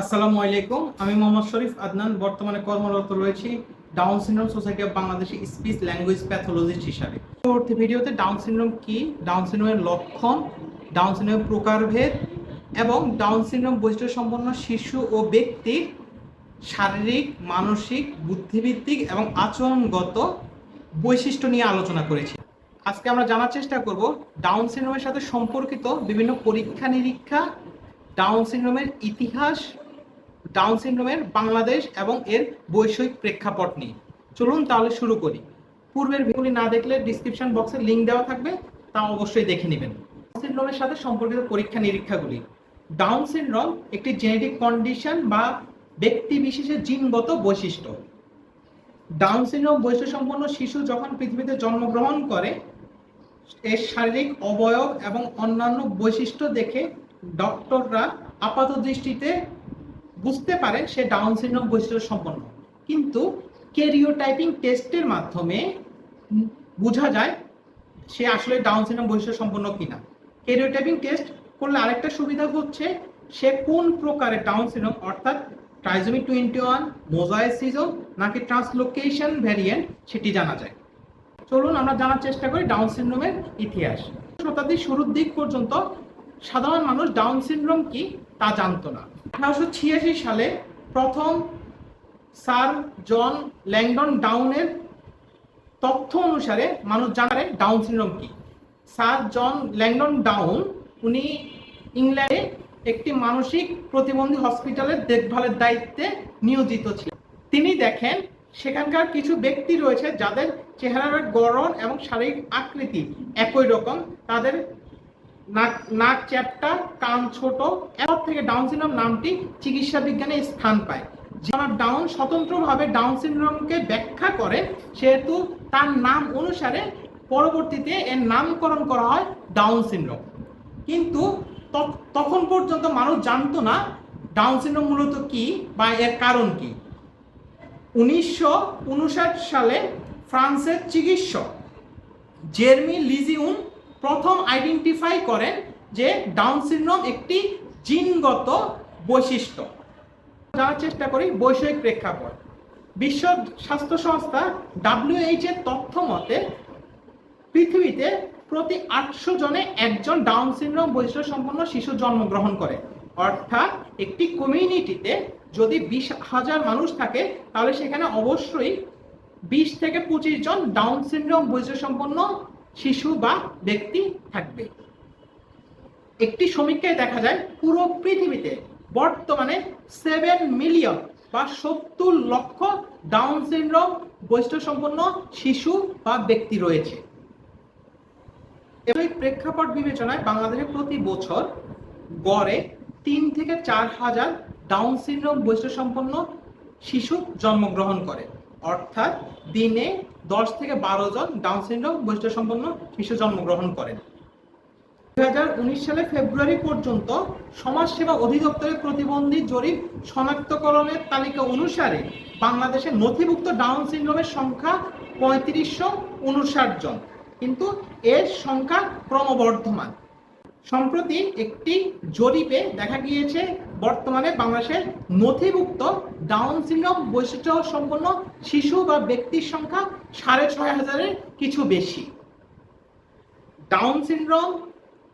আসসালামু আলাইকুম। আমি মোহাম্মদ শরীফ আদনান বর্তমানে কর্মরত রয়েছি ডাউন সিনড্রোম সোসাইটি অফ বাংলাদেশে স্পিচ ল্যাঙ্গুয়েজ প্যাথোলজিস্ট হিসাবে। পরবর্তী ভিডিওতে ডাউন সিনড্রোম কি, ডাউন সিনড্রোমের লক্ষণ, ডাউন সিনড্রোমের প্রকারভেদ এবং ডাউন সিনড্রোম বৈশিষ্ট্য সম্পন্ন শিশু ও ব্যক্তির শারীরিক, মানসিক, বুদ্ধিবৃত্তিক এবং আচরণগত বৈশিষ্ট্য নিয়ে আলোচনা করেছি। আজকে আমরা জানার চেষ্টা করব ডাউন সিনড্রোমের সাথে সম্পর্কিত বিভিন্ন পরীক্ষা নিরীক্ষা, ডাউন সিনড্রোমের ইতিহাস, ডাউন সিনড্রোমের বাংলাদেশ এবং এর বৈষয়িক প্রেক্ষাপট নিয়ে। চলুন তাহলে শুরু করি। পূর্বের ভিডিওগুলি না দেখলে ডিসক্রিপশন বক্সে লিঙ্ক দেওয়া থাকবে, তা অবশ্যই দেখে নেবেন। ডাউন সিনড্রোমের সাথে সম্পর্কিত পরীক্ষা নিরীক্ষাগুলি। ডাউন সিনড্রোম একটি জেনেটিক কন্ডিশন বা ব্যক্তি বিশেষের জিনগত বৈশিষ্ট্য। ডাউন সিনড্রোম বৈশিষ্ট্য সম্পন্ন শিশু যখন পৃথিবীতে জন্মগ্রহণ করে, এর শারীরিক অবয়ব এবং অন্যান্য বৈশিষ্ট্য দেখে ডক্টররা আপাত দৃষ্টিতে বুঝতে পারে সে ডাউন সিনড্রোম বৈশিষ্ট্য সম্পন্ন, কিন্তু ক্যারিওটাইপিং টেস্টের মাধ্যমে বোঝা যায় সে আসলে ডাউন সিনড্রোম বৈশিষ্ট্য সম্পন্ন কিনা। ক্যারিওটাইপিং টেস্ট করলে আরেকটা সুবিধা হচ্ছে সে কোন প্রকারের ডাউন সিনড্রোম, অর্থাৎ ট্রাইজোমি 21, মোজাইসিজম নাকি ট্রান্সলোকেশন ভ্যারিয়েন্ট, সেটি জানা যায়। চলুন আমরা জানার চেষ্টা করি ডাউন সিনড্রোমের ইতিহাস। শতাব্দীর শুরুর দিক পর্যন্ত সাধারণ মানুষ ডাউন সিনড্রোম কি তা জানতো না। 1886 সালে প্রথম স্যার জন ল্যাংডন ডাউনের তথ্য অনুসারে মানুষ জানে ডাউন সিনড্রোম কি। স্যার জন ল্যাংডন ডাউন উনি ইংল্যান্ডে একটি মানসিক প্রতিবন্ধী হসপিটালের দেখভালের দায়িত্বে নিয়োজিত ছিলেন। তিনি দেখেন সেখানকার কিছু ব্যক্তি রয়েছে যাদের চেহারার গড়ন এবং শারীরিক আকৃতি একই রকম, তাদের নাক চ্যাপ্টা, কান ছোট। এর থেকে ডাউন সিনড্রোম নামটি চিকিৎসা বিজ্ঞানে স্থান পায়। যারা ডাউন স্বতন্ত্রভাবে ডাউন সিনড্রোমকে ব্যাখ্যা করে, সেহেতু তার নাম অনুসারে পরবর্তীতে এর নামকরণ করা হয় ডাউন সিনড্রোম। কিন্তু তখন পর্যন্ত মানুষ জানতো না ডাউন সিনড্রোম মূলত কি বা এর কারণ কি। 1959 সালে ফ্রান্সের চিকিৎসক জেরমি লিজিউন প্রথম আইডেন্টিফাই করেন যে ডাউন সিনড্রোম একটি জিনগত বৈশিষ্ট্য। জানার চেষ্টা করি বৈষয়িক প্রেক্ষাপট। বিশ্ব স্বাস্থ্য সংস্থা WHO এর তথ্য মতে পৃথিবীতে প্রতি 800 জনে একজন ডাউন সিনড্রোম বৈশিষ্ট্য সম্পন্ন শিশু জন্মগ্রহণ করে। অর্থাৎ একটি কমিউনিটিতে যদি 20,000 মানুষ থাকে, তাহলে সেখানে অবশ্যই 20 থেকে 25 জন ডাউন সিনড্রোম বৈশিষ্ট্য সম্পন্ন শিশু বা ব্যক্তি থাকবে। একটি সমীক্ষায় দেখা যায় পুরো পৃথিবীতে বর্তমানে 7 মিলিয়ন বা 70 লক্ষ ডাউন সিনড্রোম বৈশিষ্ট্য সম্পন্ন শিশু বা ব্যক্তি রয়েছে। এই প্রেক্ষাপট বিবেচনায় বাংলাদেশে প্রতি বছর গড়ে 3 থেকে 4 হাজার ডাউন সিনড্রোম বৈশিষ্ট্য সম্পন্ন শিশু জন্মগ্রহণ করে। অর্থাৎ দিনে 10 থেকে 12 জন ডাউন সিনড্রোম বৈশিষ্ট্য সম্পন্ন শিশু জন্মগ্রহণ করেন। 2019 সালে ফেব্রুয়ারি পর্যন্ত সমাজসেবা অধিদপ্তরের প্রতিবন্ধী জরিপ শনাক্তকরণের তালিকা অনুসারে বাংলাদেশে নথিভুক্ত ডাউন সিনড্রোমের সংখ্যা 3559 জন, কিন্তু এর সংখ্যা ক্রমবর্ধমান। সম্প্রতি একটি জরিপে দেখা গিয়েছে বর্তমানে বাংলাদেশের নথিভুক্ত ডাউন সিনড্রোম বৈশিষ্ট্য সম্পন্ন শিশু বা ব্যক্তির সংখ্যা 6500-এর কিছু বেশি। ডাউন সিনড্রোম,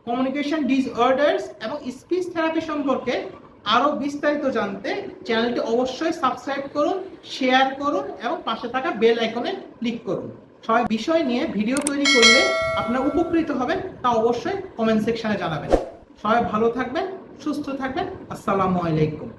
কমিউনিকেশন ডিসঅর্ডারস এবং স্পিচ থেরাপি সম্পর্কে আরও বিস্তারিত জানতে চ্যানেলটি অবশ্যই সাবস্ক্রাইব করুন, শেয়ার করুন এবং পাশে থাকা বেল আইকনে ক্লিক করুন। সবাই বিষয় নিয়ে ভিডিও তৈরি করলে আপনারা উপকৃত হবেন, তা অবশ্যই কমেন্ট সেকশনে জানাবেন। সবাই ভালো থাকবেন, সুস্থ থাকবেন। আসসালামু আলাইকুম।